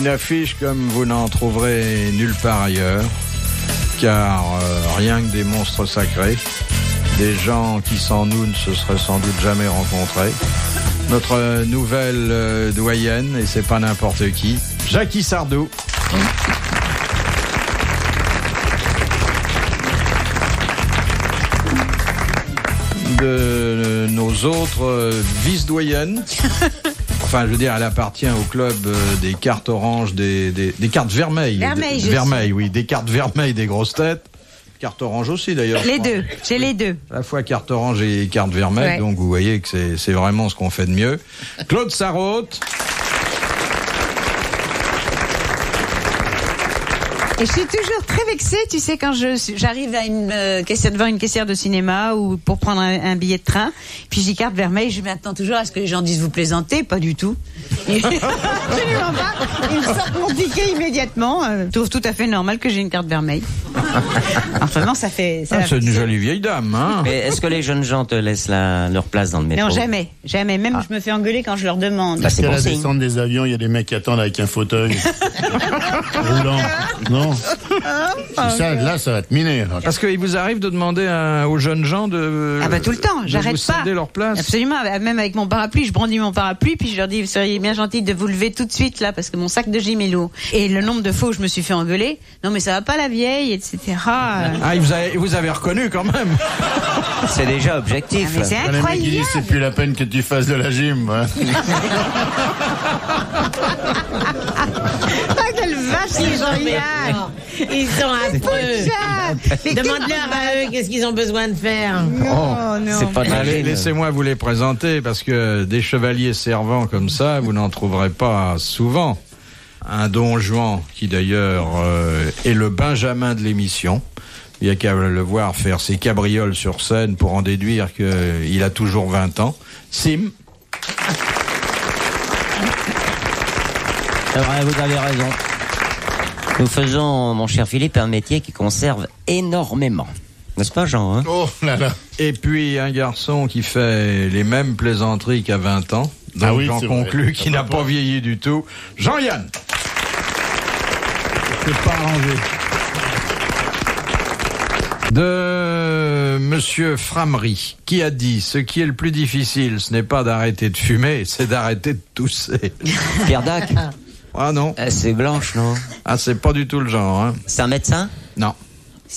Une affiche comme vous n'en trouverez nulle part ailleurs, car rien que des monstres sacrés, des gens qui sans nous ne se seraient sans doute jamais rencontrés. Notre nouvelle doyenne, et c'est pas n'importe qui, Jackie Sardou. De nos autres vice-doyennes. Enfin, je veux dire, elle appartient au club des cartes oranges, des cartes vermeilles. Vermeilles, oui, des cartes vermeilles des grosses têtes. Carte orange aussi, d'ailleurs. Les deux, j'ai les deux. À la fois carte orange et carte vermeille, ouais. Donc vous voyez que c'est vraiment ce qu'on fait de mieux. Claude Sarraute. Et je suis toujours très vexée, tu sais, quand j'arrive à devant une caissière de cinéma ou pour prendre un billet de train, puis j'ai carte vermeille, je m'attends toujours à ce que les gens disent vous plaisantez, pas du tout. Absolument pas. Ils me sortent mon ticket immédiatement. Je trouve tout à fait normal que j'ai une carte vermeille. Enfin non, ça fait... c'est une jolie vieille dame, hein. Mais est-ce que les jeunes gens te laissent leur place dans le métro? Non, jamais. Même je me fais engueuler quand je leur demande. Parce qu'à la descente des avions, il y a des mecs qui attendent avec un fauteuil roulant. Non. C'est ça, là, ça va te miner. Parce qu'il vous arrive de demander aux jeunes gens de... Ah bah tout le temps, j'arrête pas. Céder leur place. Absolument, même avec mon parapluie, je brandis mon parapluie, puis je leur dis, vous seriez bien gentil de vous lever tout de suite, là, parce que mon sac de gym est lourd. Et le nombre de fois où je me suis fait engueuler, non mais ça va pas la vieille, etc. Ah, vous avez reconnu quand même. C'est déjà objectif. Ah, mais c'est incroyable. Les mecs qui disent, c'est plus la peine que tu fasses de la gym. Ouais. Ah, quelle vache, les gens. Ils sont affreux. Demande-leur à eux qu'est-ce qu'ils ont besoin de faire. Non. C'est pas Allez, laissez-moi vous les présenter, parce que des chevaliers servants comme ça, vous n'en trouverez pas souvent. Un Don Juan, qui d'ailleurs est le Benjamin de l'émission. Il n'y a qu'à le voir faire ses cabrioles sur scène pour en déduire qu'il a toujours 20 ans. Sim. C'est vrai, vous avez raison. Nous faisons, mon cher Philippe, un métier qui conserve énormément. N'est-ce pas, Jean, hein? Oh là là. Et puis un garçon qui fait les mêmes plaisanteries qu'à 20 ans. Donc j'en conclus qu'il n'a pas vieilli du tout. Jean-Yann. C'est pas arrangé. De Monsieur Framery, qui a dit: ce qui est le plus difficile, ce n'est pas d'arrêter de fumer, c'est d'arrêter de tousser. Pierre Dac. Ah non. C'est Blanche, non? Ah, c'est pas du tout le genre, hein. C'est un médecin? Non.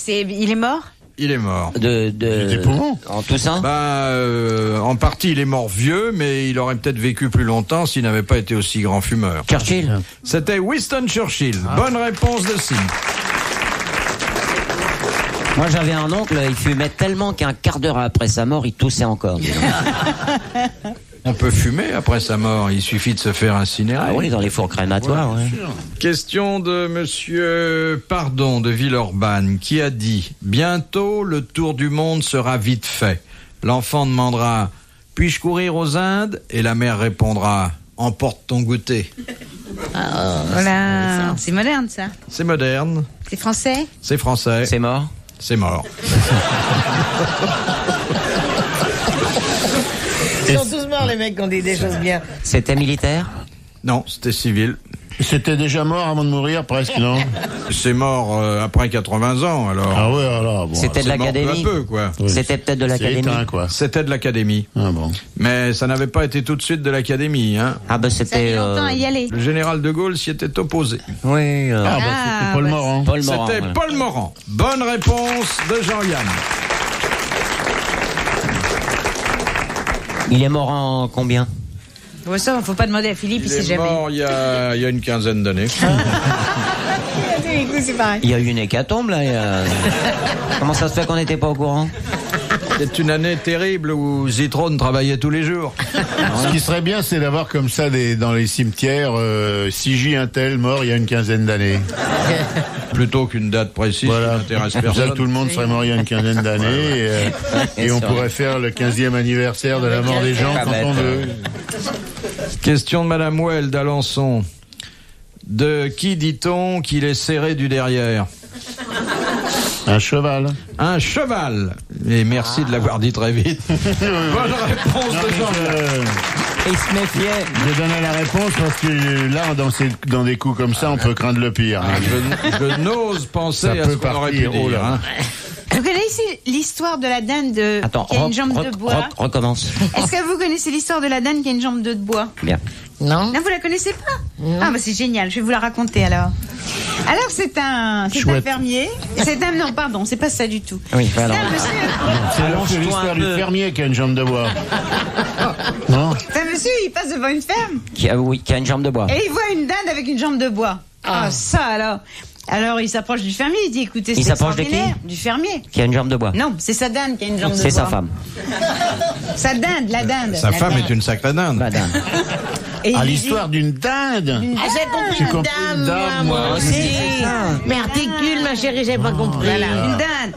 Il est mort? Il est mort. Des poumons. En toussant? En partie, il est mort vieux, mais il aurait peut-être vécu plus longtemps s'il n'avait pas été aussi grand fumeur. Churchill. C'était Winston Churchill. Bonne réponse de Sim. Moi, j'avais un oncle, il fumait tellement qu'un quart d'heure après sa mort, il toussait encore. On peut fumer après sa mort, il suffit de se faire incinérer. Ah oui, dans les fours crématoires. Ouais. Question de Monsieur Pardon de Villeurbanne, qui a dit: bientôt le tour du monde sera vite fait. L'enfant demandera: puis-je courir aux Indes? Et la mère répondra: emporte ton goûter. Voilà, c'est moderne ça. C'est moderne. C'est français? C'est français. C'est mort? C'est mort. Ils sont tous morts, les mecs qui ont dit des choses bien. C'était militaire? Non, c'était civil. C'était déjà mort avant de mourir, presque, non? C'est mort après 80 ans, alors. Ah ouais, alors. Bon, c'était de l'académie? Peu, quoi. Oui. C'était peut-être de l'académie? Éteint, quoi. C'était de l'académie. Ah bon. Mais ça n'avait pas été tout de suite de l'académie, hein. Ah ben Ça c'était... fait longtemps à y aller. Le général de Gaulle s'y était opposé. Oui. C'était Paul Morand. Paul Morand. C'était Paul Morand. Bonne réponse de Jean-Yann. Il est mort en combien? Ouais, ça, faut pas demander à Philippe, il sait jamais. Il est mort il y a une quinzaine d'années. C'est pareil. Il y a eu une hécatombe là. Comment ça se fait qu'on n'était pas au courant? C'est une année terrible où Zitrone travaillait tous les jours. Ce qui serait bien, c'est d'avoir comme ça dans les cimetières 6J un tel mort il y a une quinzaine d'années. Plutôt qu'une date précise qui n'intéresse Comme ça, personne. tout le monde serait mort il y a une quinzaine d'années et on pourrait faire le 15e anniversaire de la mort des gens quand on veut. Question de Madame Well d'Alençon. De qui dit-on qu'il est serré du derrière? Un cheval. Un cheval. Et merci de l'avoir dit très vite. Bonne réponse de Jean. Il se méfiait. Je donnais la réponse parce que là, dans des coups comme ça, on peut craindre le pire. Hein. Je n'ose penser Ça à peut ce qu'on aurait pu partir, oh dire. là. Hein. Vous connaissez l'histoire de la dinde Attends, qui a une jambe de bois? recommence. Est-ce que vous connaissez l'histoire de la dinde qui a une jambe de bois? Bien. Non. Non, vous la connaissez pas? Ah, bah c'est génial, je vais vous la raconter alors. Alors, c'est un fermier. Non, pardon, c'est pas ça du tout. Oui, C'est alors. un monsieur. C'est l'histoire du fermier qui a une jambe de bois. Non? C'est un monsieur, il passe devant une ferme Qui a une jambe de bois. et il voit une dinde avec une jambe de bois. Ah, ça alors. Alors, il s'approche du fermier, il dit, écoutez, c'est Il s'approche de qui? extraordinaire. Du fermier. Qui a une jambe de bois. Non, c'est sa dinde qui a une jambe de bois. C'est sa femme. Sa dinde, la dinde. Sa La femme dinde. est une sacrée dinde. La dinde. Et il Ah, lui l'histoire d'une dinde. dit, Ah, j'ai compris une dame, moi aussi. Mais articule, ma chérie, j'ai pas compris. voilà, une dinde.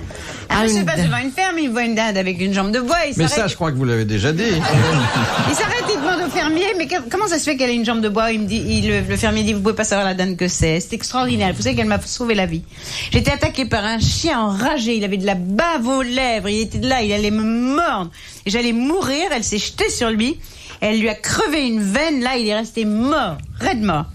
Un monsieur passe devant une ferme, il voit une dinde avec une jambe de bois, il Mais s'arrête. ça, je crois que vous l'avez déjà dit. Il s'arrête, il demande au fermier, mais comment ça se fait qu'elle a une jambe de bois? Il me dit, le fermier dit, vous pouvez pas savoir la dinde que c'est. C'est extraordinaire. Vous savez qu'elle m'a sauvé la vie. J'étais attaqué par un chien enragé. Il avait de la bave aux lèvres. Il était là, il allait me mordre. Et j'allais mourir. Elle s'est jetée sur lui. Elle lui a crevé une veine. Là, il est resté mort, raide mort.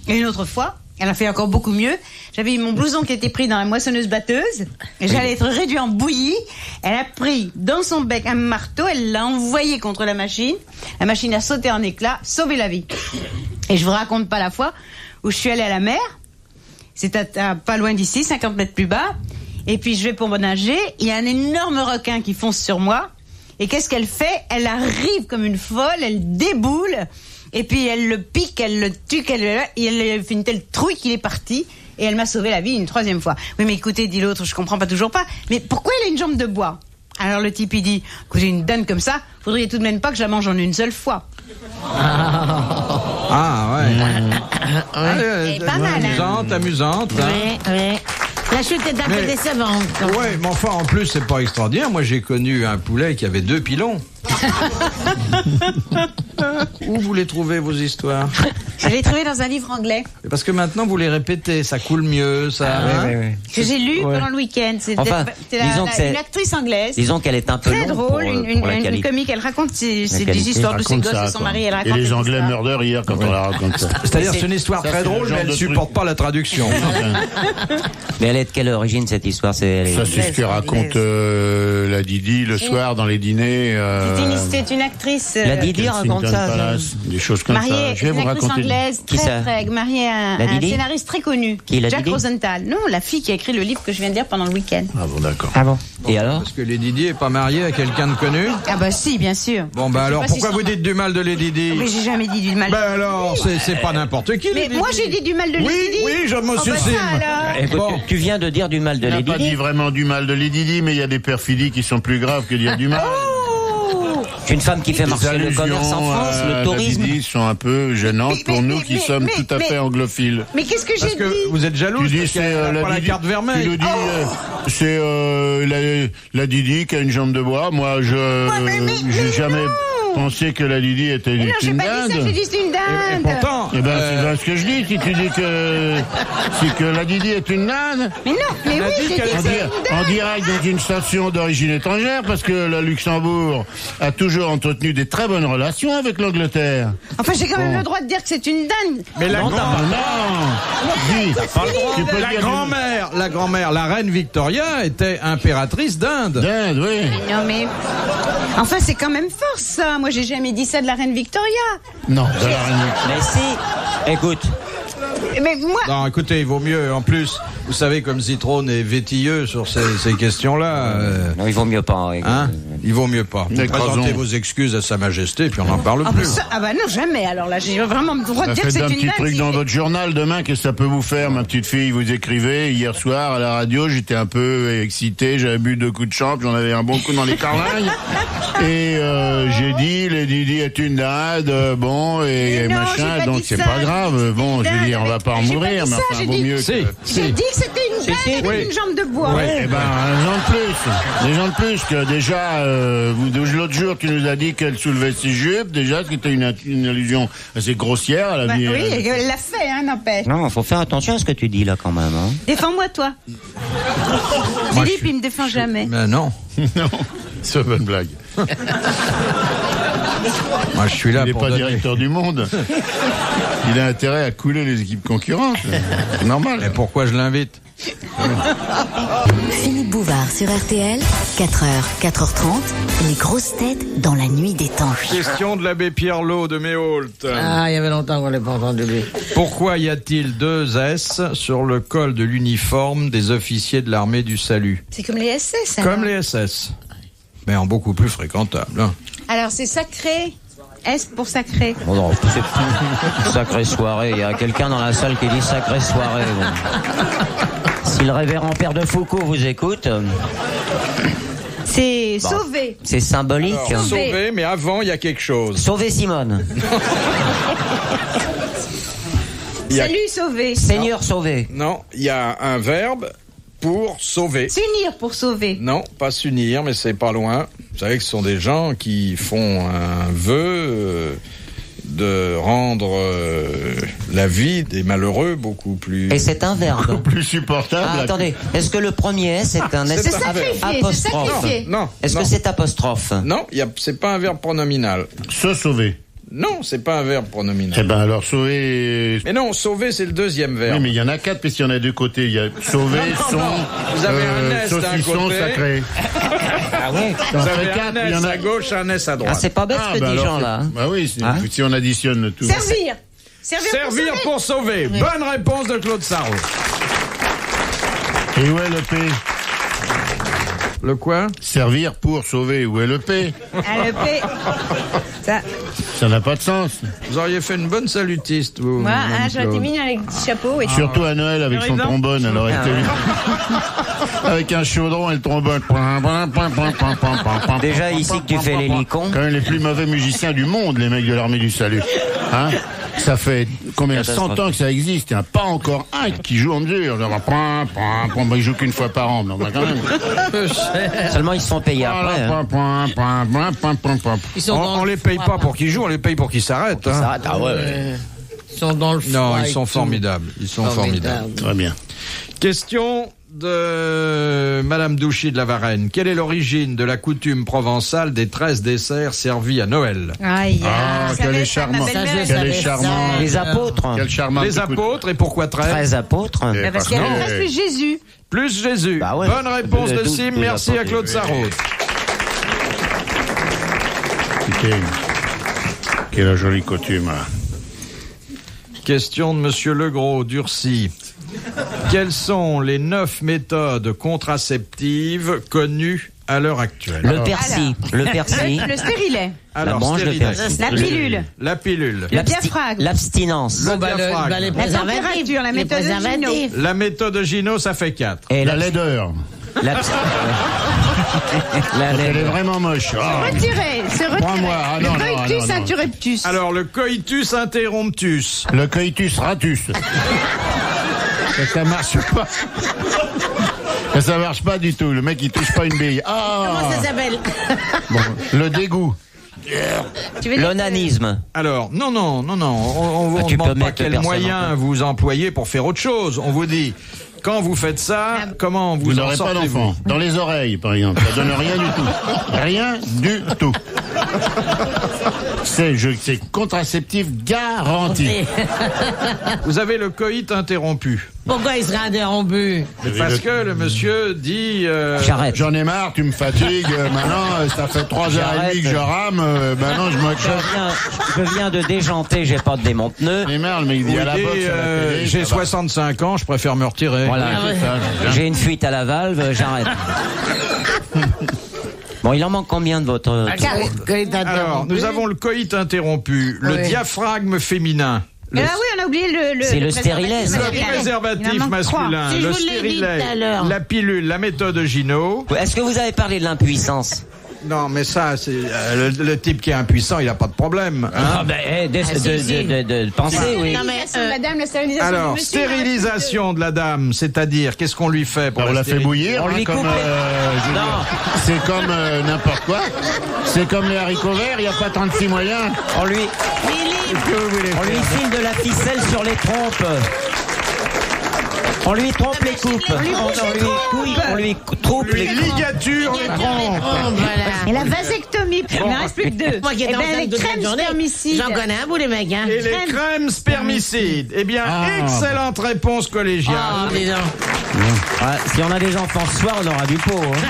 Et une autre fois, elle a fait encore beaucoup mieux. J'avais eu mon blouson qui était pris dans la moissonneuse-batteuse. Et j'allais être réduit en bouillie. Elle a pris dans son bec un marteau. Elle l'a envoyé contre la machine. La machine a sauté en éclats, sauvé la vie. Et je vous raconte pas la fois où je suis allée à la mer. C'est à pas loin d'ici, 50 mètres plus bas. Et puis je vais pour me nager. Il y a un énorme requin qui fonce sur moi. Et qu'est-ce qu'elle fait? Elle arrive comme une folle. Elle déboule. Et puis elle le pique, elle le tue, et elle fait une telle trouille qu'il est parti. Et elle m'a sauvé la vie une troisième fois. Oui, mais écoutez, dit l'autre, je comprends pas toujours pas. Mais pourquoi elle a une jambe de bois? Alors le type, il dit, écoutez, une dinde comme ça, faudrait tout de même pas que je la mange en une seule fois. Ah, ouais. Pas mal, hein. Amusante. Hein. Oui, oui. La chute est un peu Mais- décevante. Ouais, mais enfin, en plus, c'est pas extraordinaire. Moi, j'ai connu un poulet qui avait 2 pilons. Où vous les trouvez, vos histoires? Je l'ai trouvé dans un livre anglais Parce que maintenant, vous les répétez, ça coule mieux, ça... hein. que j'ai lu Ouais. pendant le week-end. Enfin, disons que c'est- une actrice anglaise. Disons qu'elle est un peu Très longue drôle, pour la une qualité. comique. Elle raconte des qualité. histoires de ses Raconte gosses ça, et son quoi. mari. Elle Et raconte les des Anglais histoires. meurent hier quand on la raconte ça. C'est-à-dire, c'est une histoire Ça, très c'est le drôle, genre mais elle de supporte pas la traduction. Mais elle est de quelle origine cette histoire? Ça, c'est ce que raconte la Didi le soir dans les dîners. C'est une actrice. La Didi raconte ça. Palace, des choses comme ça. Mariée, Je vais une vous actrice raconter. anglaise Qui très ça? très mariée à La un Didi scénariste très connu, Qui, la Jack Didi Rosenthal. Non, la fille qui a écrit le livre que je viens de dire pendant le week-end. Ah bon, d'accord. Ah bon? Et alors? Parce que Lady Di est pas mariée à quelqu'un de connu. Ah bah si, bien sûr. Bon, bah Je sais alors, pas si pourquoi son vous dites du mal de Lady Di? Mais j'ai jamais dit du mal. Ben alors, c'est pas n'importe qui, Mais Lady moi Di. j'ai dit du mal de Lady Oui, Di. oui, je me Oh, bah, suicide. ça, alors. Écoute, Bon. tu viens de dire du mal de Il n'a Lady pas Di. dit vraiment du mal de Lady Di, mais il y a des perfidies qui sont plus graves que dire du mal. C'est une femme qui fait Les marcher le commerce en allusions France, à le la tourisme. Didi sont un peu gênantes pour nous qui sommes tout à fait anglophiles. Mais qu'est-ce que Parce j'ai que dit? vous êtes jaloux, Tu dis parce c'est qu'elle a pas la Didi- carte vermeille. Tu nous dis c'est la Didi qui a une jambe de bois. Moi j'ai jamais pensé que la Didi était Mais non, j'ai une pas dit ça, dinde. j'ai dit c'est une Et dinde. pourtant, Eh ben c'est bien ce que je dis. Si tu dis que la Didi est une dinde, Mais non, mais Elle a oui, dit j'ai dit qu'elle que en, c'est di- une en dinde. direct dans une station d'origine étrangère, parce que le Luxembourg a toujours entretenu des très bonnes relations avec l'Angleterre. Enfin, j'ai quand même le droit de dire que c'est une dinde. mais la Non, dis, tu peux dire la grand-mère, la reine Victoria était impératrice d'Inde. dinde, oui. Non mais, enfin c'est quand même fort ça. Moi j'ai jamais dit ça de la reine Victoria. Non, de la reine. Mais si, écoute, Mais moi, Non, écoutez, il vaut mieux. En plus, vous savez, comme Zitrone est vétilleux sur ces questions-là, non, il vaut mieux pas. écoute. hein, il vaut mieux pas. Vous Mais présentez croisons. vos excuses à Sa Majesté, puis on n'en parle ah bah, plus. non jamais. Alors là j'ai vraiment le droit de dire que Faites c'est un une petit dinde. truc si dans je- votre journal demain, qu'est-ce que ça peut vous faire, ma petite fille? Vous écrivez hier soir à la radio, j'étais un peu excité, j'avais bu 2 coups de champ, j'en avais un bon coup dans les carlagnes. Et j'ai dit, les Didi est une dinde, bon, et Mais non, j'ai machin, pas donc dit c'est ça, pas j'ai grave. dit Bon, je veux dinde dire, on va avec- pas en j'ai pas mourir, dit mais ça, enfin, j'ai vaut dit- mieux Si. que... J'ai dit que c'était une dinde avec oui. une jambe de bois. Eh ben, un an de plus. Des gens de plus que déjà, l'autre jour, tu nous as dit qu'elle soulevait ses jupes, déjà, ce qui était une allusion assez grossière à la Bah, vie. oui, elle l'a fait, hein, n'empêche. Non, faut faire attention à ce que tu dis là quand même. Hein. Défends-moi toi. Moi, Philippe, il me défend jamais. Mais non. Non, c'est une bonne blague. Moi, je suis là Il n'est pour pas donner. directeur du monde. Il a intérêt à couler les équipes concurrentes. C'est normal. Mais pourquoi je l'invite? Philippe Bouvard sur RTL, 4h, 4h30, les grosses têtes dans la nuit des temps. Question de l'abbé Pierre-Lot de Méault. Ah, il y avait longtemps qu'on l'ait pas entendu lui. Pourquoi y a-t-il 2 S sur le col de l'uniforme des officiers de l'armée du salut? C'est comme les SS. alors. Comme les SS. Mais en beaucoup plus fréquentable. Hein. Alors c'est sacré. S pour sacré. Bon, non, c'est sacrée soirée. Il y a quelqu'un dans la salle qui dit sacrée soirée. Bon. Si le révérend père de Foucault vous écoute, C'est sauvé. c'est symbolique. Alors, sauvé, mais avant, il y a quelque chose. Sauvez Simone. Il y a- Salut sauvé. Seigneur sauvé. Non, il y a un verbe pour sauver. S'unir pour sauver. Non, pas s'unir, mais c'est pas loin. Vous savez que ce sont des gens qui font un vœu de rendre la vie des malheureux beaucoup plus... Et c'est un verbe. Plus supportable. Ah, attendez, est-ce que le premier S est un S C'est sacrifié, c'est apostrophe? sacrifié. Non, Est-ce non. que c'est apostrophe? Non, c'est pas un verbe pronominal. Se sauver. Non, c'est pas un verbe pronominal. Eh ben alors sauver. Mais non, sauver, c'est le deuxième verbe. Oui, mais il y en a 4 puisqu'il y en a 2 côtés. Il y a sauver, son, Vous avez un S d'un saucisson, côté. sacré. Ah ouais. Vous Ça avez fait un 4, il y S en a. à gauche, un S à Ah, droite. c'est pas bête ce que bah dit alors, Jean c'est- là. Hein. Bah oui, Hein si on additionne tout. Servir. Servir Servir pour sauver. Bonne réponse de Claude Sarraud. Et où est le P? Le quoi? Servir pour sauver. Où est le P? Ah, le P. Ça. Ça n'a pas de sens. Vous auriez fait une bonne salutiste, vous. Moi, Madame j'aurais été Claude. mignonne avec le petit chapeau. Et Surtout à Noël avec son raison. trombone, elle aurait été. Avec un chaudron et le trombone. Déjà ici que tu fais l'hélicon. Quand même les plus mauvais musiciens du monde, les mecs de l'armée du salut. Hein? Ça fait combien? 100 ans que ça existe. Il n'y en a pas encore un qui joue en mesure. Il joue qu'une fois par an. Non, bah, quand même. Seulement ils se font payer après. Hein. Ils sont dans On le les paye froid, pas pour qu'ils jouent, on les paye pour qu'ils s'arrêtent. Hein. Ça, ah ouais. Ils sont dans le froid. Non, ils et sont tout. formidables. Ils sont formidables. Très bien. Question de Madame Douchy de la Varenne. Quelle est l'origine de la coutume provençale des 13 desserts servis à Noël? Aïe, Ah, ça quel va est être ça, ma charmant. belle-mère, Ça, je elle Quel savait est ça. charmant. Les apôtres. Quel charmant. Les petit coup de- apôtres, et pourquoi 13? 13 apôtres. Eh, Parce qu'il y a que- 13 plus Jésus. Plus Jésus. Bah ouais. Bonne réponse de Tous Sim, les merci à apôtres. Claude Sarraud. Quelle jolie coutume. Là. Question de Monsieur Legros, Durcy. Quelles sont les 9 méthodes contraceptives connues à l'heure actuelle? Le persil. Le persil. Le stérilet. La branche de stérilet. persil. La pilule. La pilule. Le diaphragme. L'abstinence. Le Bon, bah, diaphragme. les La préservatifs. température, la Les méthode Gino. préservatifs. La méthode Gino, ça fait 4. Et La laideur. l'abs- La Elle est laideur. vraiment moche. Ah. Retirer, se retirer. Prends-moi. Ah, non, le non, coitus non, non. interruptus. Alors, le coitus interruptus. Le coitus ratus. Ça marche pas. Ça marche pas du tout. Le mec, il touche pas une bille. Ah. Comment ça s'appelle? Bon, le dégoût. Tu veux dire L'onanisme. Alors, non, on vous Ah, tu demande peux pas mettre quels personne moyens en vous employez pour faire autre chose. On vous dit, quand vous faites ça, comment Vous vous en n'aurez pas sortez-vous? d'enfant. Dans les oreilles, par exemple. Ça donne rien du tout. Rien du tout. C'est contraceptif garanti. Vous avez le coït interrompu. Pourquoi il serait interrompu? Parce que le monsieur dit... J'arrête. J'en ai marre, tu me fatigues. Maintenant, ça fait 3h30 que je rame. Maintenant, je me Je viens de déjanter, j'ai pas de démonte-pneu. J'en ai marre, mais il dit oui, à la boxe, à la télé, j'ai ça va. 65 ans, je préfère me retirer. Voilà. C'est ça, c'est bien. J'ai une fuite à la valve, j'arrête. Bon, il en manque combien de votre... Alors, nous avons le coït interrompu, le Oui. diaphragme féminin, Ah oui, on a oublié le C'est le stérilet, ça. le préservatif Il en manque trois. masculin, Si je le vous l'ai dit stérilet, tout à l'heure. la pilule, la méthode Gino. Est-ce que vous avez parlé de l'impuissance? Non, mais ça, c'est le type qui est impuissant, il n'a pas de problème. Hein. Ah ben, de penser, oui. Non, mais, madame, la stérilisation du Alors, monsieur, stérilisation de la dame, c'est-à-dire, qu'est-ce qu'on lui fait pour On la fait stériliser? bouillir, On hein, lui comme, coupe je veux Non. dire, c'est comme n'importe quoi. C'est comme les haricots verts, il n'y a pas 36 moyens. On lui Qu'est-ce que vous voulez On lui faire file de la ficelle sur les trompes. On lui trompe les coupes. On lui trompe Les les coupes. ligatures, les trompes. Et la vasectomie slip. Il m'en reste plus que 2. Moi qui étais enceinte les toute la crèmes journée, spermicides. j'en connais un bout, les mecs, hein. Et les crèmes spermicides. Eh bien, excellente réponse collégiale. Oh, dis donc. Ouais, si on a des enfants ce soir, on aura du pot. Hein.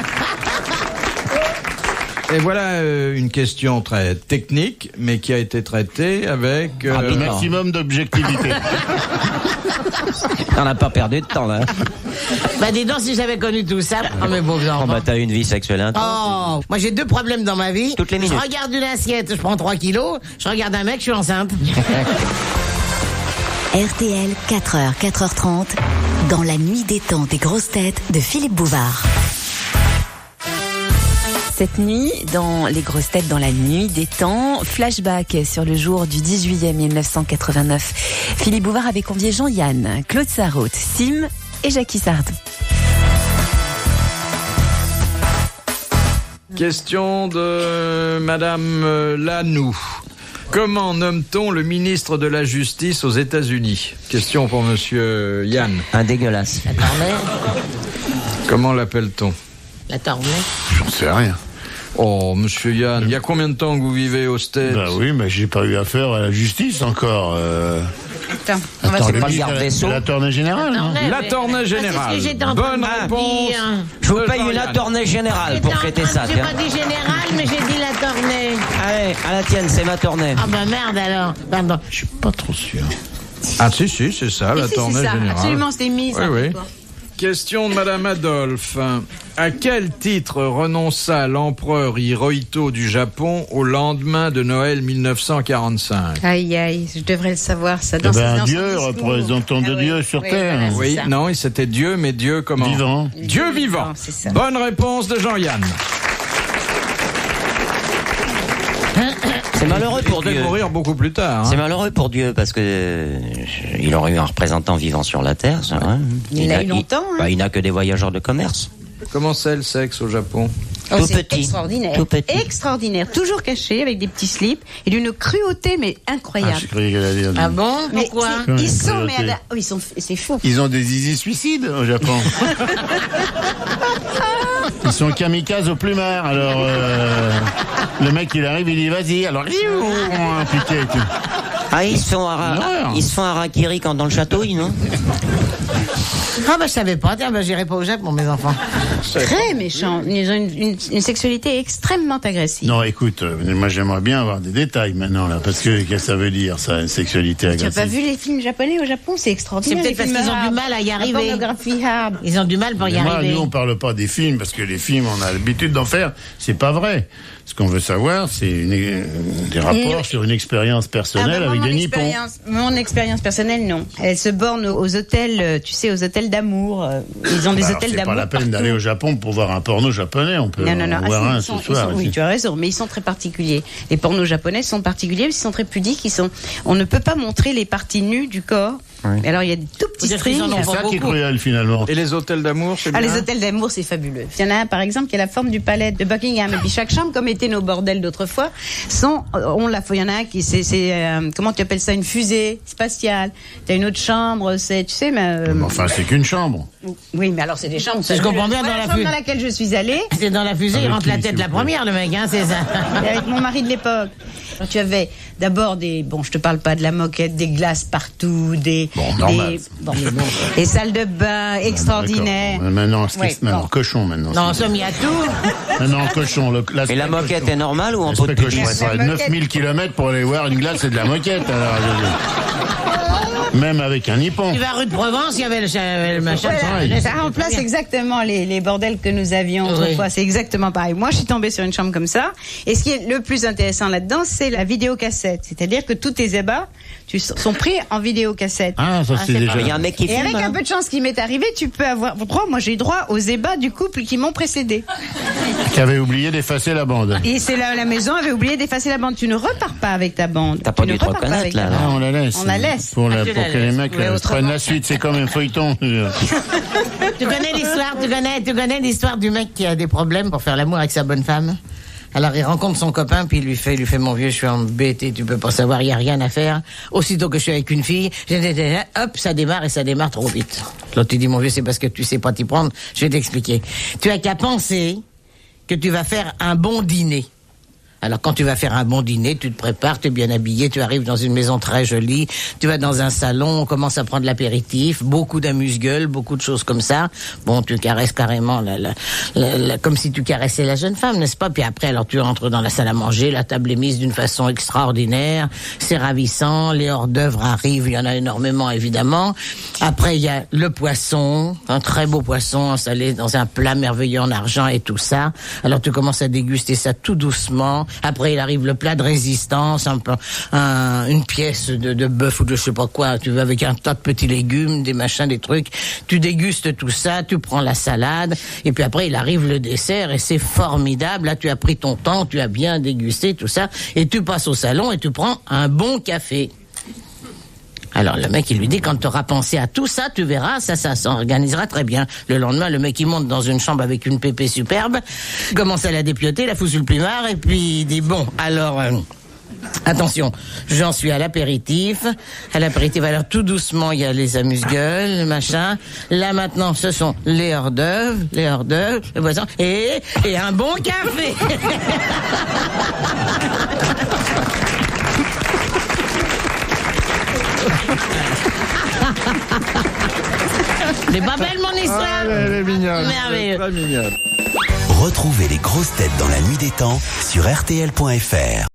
Et voilà une question très technique, mais qui a été traitée avec Le maximum d'objectivité. On n'a pas perdu de temps, là. Bah dis donc, si j'avais connu tout ça, oh mes beaux enfants. Oh, bah, t'as une vie sexuelle intense. Oh, moi j'ai 2 problèmes dans ma vie. Toutes les minutes. Je regarde une assiette, je prends 3 kilos. Je regarde un mec, je suis enceinte. RTL, 4h, 4h30, dans la nuit des temps des grosses têtes de Philippe Bouvard. Cette nuit, dans les grosses têtes dans la nuit des temps, flashback sur le jour du 10 juillet 1989. Philippe Bouvard avait convié Jean-Yann, Claude Sarraute, Sim et Jackie Sardou. question de Madame Lanoux. Comment nomme-t-on le ministre de la Justice aux États-Unis? Question pour Monsieur Yann. Un dégueulasse. La Tornay. Comment l'appelle-t-on? La Tornay. J'en sais rien. Oh, Monsieur Yann, il y a combien de temps que vous vivez aux States? Bah oui, mais j'ai pas eu affaire à la justice encore. Attends, c'est pas le garde des Sceaux. La tournée générale, non? La tournée générale. Bonne réponse. Je vous paye une tournée générale pour fêter ça. J'ai pas dit général, mais j'ai dit la Tornay. Allez, à la tienne, c'est ma tournée. Ah bah merde alors. Pardon. Je suis pas trop sûr. Ah si, c'est ça, la tournée c'est ça, générale. absolument, c'était mis. Oui, oui. Question de Madame Adolphe. À quel titre renonça l'empereur Hirohito du Japon au lendemain de Noël 1945? Aïe, aïe, je devrais le savoir, ça. Dans Un son Dieu, discours. représentant de Ah oui. Dieu sur Oui, Terre. voilà, Oui, c'est ça. non, c'était Dieu, mais Dieu comment? Vivant. Dieu vivant. C'est ça. Bonne réponse de Jean-Yann. C'est malheureux pour Il devait Dieu. mourir beaucoup plus tard. C'est Hein. malheureux pour Dieu parce que il aurait eu un représentant vivant sur la terre. Ça, hein. Il l'a eu longtemps, hein. Il n'a que des voyageurs de commerce. Comment c'est le sexe au Japon? Oh, Tout c'est petit. extraordinaire. Tout petit. Extraordinaire. Toujours caché avec des petits slips et d'une cruauté, mais incroyable. Je croyais qu'elle allait dire. Ah bon? Mais Pourquoi? ils sont, Cruauté. mais oh, ils sont, c'est fou. Ils ont des zizi suicides au Japon. Ils sont kamikazes au plumard. Alors, le mec, il arrive, il dit vas-y. Alors, piqué. Ah, ils se font Non. ils se font un harakiri quand dans le château, non? Ah bah je savais pas. Tiens, bah j'irai pas au Japon, mes enfants. Très méchants. Ils ont une sexualité extrêmement agressive. Non, écoute, moi j'aimerais bien avoir des détails maintenant là, parce que qu'est-ce que ça veut dire ça, une sexualité Tu as agressive? pas vu les films japonais au Japon? C'est C'est extraordinaire. peut-être parce les films qu'ils ont du arabes. mal à y La arriver. pornographie arabe. Ils ont du mal pour y Mais moi, arriver. nous, on parle pas des films, parce que les films, on a l'habitude d'en faire. C'est pas vrai. Ce qu'on veut savoir, c'est des rapports sur une expérience personnelle avec des nippons. Mon expérience personnelle, non. Elle se borne aux hôtels, tu sais, aux hôtels d'amour. Ils ont des Alors, hôtels c'est d'amour. pas la peine partout. d'aller au Japon pour voir un porno japonais. On peut Non. en voir Ah, un si, ce soir. oui, ici. tu as raison, mais ils sont très particuliers. Les pornos japonais sont particuliers, ils sont très pudiques. On ne peut pas montrer les parties nues du corps. Oui. Alors il y a des tout petits dire qu'ils strings. en ont C'est ça qui est beaucoup. cruel finalement. Et les hôtels d'amour, c'est bien? Ah, les hôtels d'amour, c'est fabuleux. Il y en a un, par exemple, qui a la forme du palais de Buckingham. Et puis chaque chambre, comme étaient nos bordels d'autrefois, il y en a un qui, comment tu appelles ça, une fusée spatiale. T'as une autre chambre, c'est, tu sais, mais, Enfin, c'est qu'une chambre. oui, mais alors c'est des chambres. Si je comprends bien, Voilà dans la chambre fusée. dans laquelle je suis allée, C'est dans la fusée, il Avec rentre qui, la s'il tête vous la plaît première, le mec, hein, c'est ça. avec mon mari de l'époque. Tu avais d'abord je te parle pas de la moquette, des glaces partout, normal. des salles de bain extraordinaires. D'accord. Maintenant, Ouais, maintenant bon. cochon maintenant. Non, en somme, il y a tout. Maintenant, cochon. Et la moquette est normale ou en pot de L'aspect cochon, pénis? il faudrait La moquette. 9000 km pour aller voir une glace et de la moquette. Alors, même avec un nippon. Tu vas rue de Provence, il y avait le machin. Voilà, ça remplace exactement les bordels que nous avions autrefois. Oui. C'est exactement pareil. Moi, je suis tombée sur une chambre comme ça. Et ce qui est le plus intéressant là-dedans, c'est la vidéocassette. C'est-à-dire que tous tes ébats sont pris en vidéocassette. Ah, ça c'est déjà. Il y a un mec qui Et filme. avec un hein. peu de chance qui m'est arrivé, tu peux avoir droit. Moi, j'ai eu droit aux ébats du couple qui m'ont précédé. Qui avait oublié d'effacer la bande. Et c'est là, la maison avait oublié d'effacer la bande. Tu ne repars pas avec ta bande. T'as pas Tu dû ne te repars pas reconnaître, avec là, ta alors. Ah, bande. on la laisse. On la laisse. Pour tu la que les laisses. mecs Oui, prennent autrement. la suite, c'est comme un feuilleton. Tu connais l'histoire du mec qui a des problèmes pour faire l'amour avec sa bonne femme? Alors il rencontre son copain, puis il lui fait mon vieux, je suis embêté, tu peux pas savoir, il y a rien à faire. Aussitôt que je suis avec une fille, hop, ça démarre et ça démarre trop vite. L'autre tu dis mon vieux, c'est parce que tu sais pas t'y prendre, je vais t'expliquer. Tu as qu'à penser que tu vas faire un bon dîner. Alors quand tu vas faire un bon dîner, tu te prépares, tu es bien habillé, tu arrives dans une maison très jolie, tu vas dans un salon, on commence à prendre l'apéritif, beaucoup d'amuse-gueule, beaucoup de choses comme ça. Bon, tu caresses carrément comme si tu caressais la jeune femme, n'est-ce pas? Puis après, alors tu entres dans la salle à manger, la table est mise d'une façon extraordinaire, c'est ravissant, les hors-d'œuvre arrivent, il y en a énormément évidemment. Après, il y a le poisson, un très beau poisson installé dans un plat merveilleux en argent et tout ça. Alors tu commences à déguster ça tout doucement. Après, il arrive le plat de résistance, une pièce de bœuf ou de je sais pas quoi, tu veux, avec un tas de petits légumes, des machins, des trucs. Tu dégustes tout ça, tu prends la salade, et puis après, il arrive le dessert, et c'est formidable. Là, tu as pris ton temps, tu as bien dégusté tout ça, et tu passes au salon et tu prends un bon café. Alors le mec il lui dit, quand tu auras pensé à tout ça, tu verras, ça s'organisera très bien. Le lendemain, le mec il monte dans une chambre avec une pépé superbe, commence à la dépioter, la fout sous le plumard et puis il dit bon, alors attention, j'en suis à l'apéritif. À l'apéritif, alors tout doucement, il y a les amuse-gueules, le machin. Là maintenant, ce sont les hors-d'œuvre, le poisson et un bon café. C'est pas belle mon histoire? Elle est mignonne. Merveilleux. Très mignonne. Retrouvez les grosses têtes dans la nuit des temps sur RTL.fr.